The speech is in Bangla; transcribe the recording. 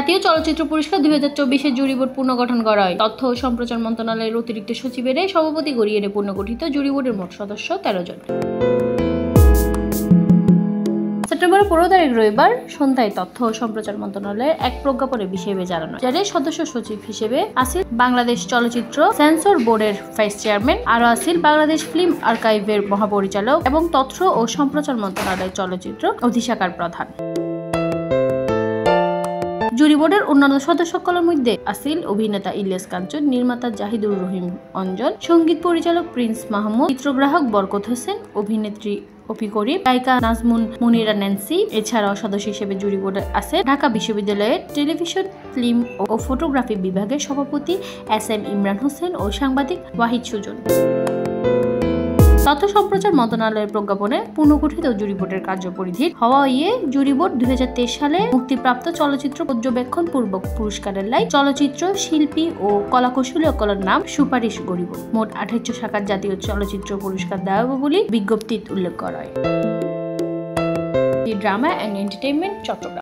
জাতীয় চলচ্চিত্র পুরস্কার 2024 জুরি বোর্ড পুনর্গঠন করা হয়। তথ্য ও সম্প্রচার মন্ত্রণালয়ের অতিরিক্ত সচিবের সভাপতি গড়িয়ে পুনর্গঠিত জুরি বোর্ডের মোট সদস্য 13 জন। সেপ্টেম্বরের 15 তারিখ রবিবার সন্ধ্যায় তথ্য ও সম্প্রচার মন্ত্রণালয়ের এক প্রজ্ঞাপনের বিষয়ে জানানো হয়, যার সদস্য সচিব হিসেবে আসিল বাংলাদেশ চলচ্চিত্র সেন্সর বোর্ডের ভাইস চেয়ারম্যান, আরও আসিল বাংলাদেশ ফিল্ম আর্কাইভের মহাপরিচালক এবং তথ্য ও সম্প্রচার মন্ত্রণালয়ের চলচ্চিত্র অধিশাখার প্রধান। জুরি বোর্ডের অন্যান্য সদস্যসকলের মধ্যে আসিল অভিনেতা ইলিয়াস কাঞ্চন, নির্মাতা জাহিদুর রহিম অঞ্জন, সঙ্গীত পরিচালক প্রিন্স মাহমুদ, চিত্রগ্রাহক বরকত হোসেন, অভিনেত্রী অপি করিম, গায়িকা নাজমুন মুনিরা ন্যান্সি। এছাড়াও সদস্য হিসেবে জুরি বোর্ডে আছে ঢাকা বিশ্ববিদ্যালয়ের টেলিভিশন, ফিল্ম ও ফটোগ্রাফি বিভাগের সভাপতি SM ইমরান হোসেন ও সাংবাদিক ওয়াহিদ সুজন। তথ্য সম্প্রচার মন্ত্রণালয়ের প্রজ্ঞাপনে পুনর্গঠিত জুরি বোর্ডের কার্যপরিধি হওয়ায় জুরি বোর্ড 2023 সালে মুক্তিপ্রাপ্ত চলচ্চিত্র পর্যবেক্ষণ পূর্বক পুরস্কারের লাই চলচ্চিত্র শিল্পী ও কলাকুশলী সকলের নাম সুপারিশ করিব। মোট 28 শাখার জাতীয় চলচ্চিত্র পুরস্কার দেওয়া হবে বলে বিজ্ঞপ্তিতে উল্লেখ করা হয়। Drama and entertainment Chittagong.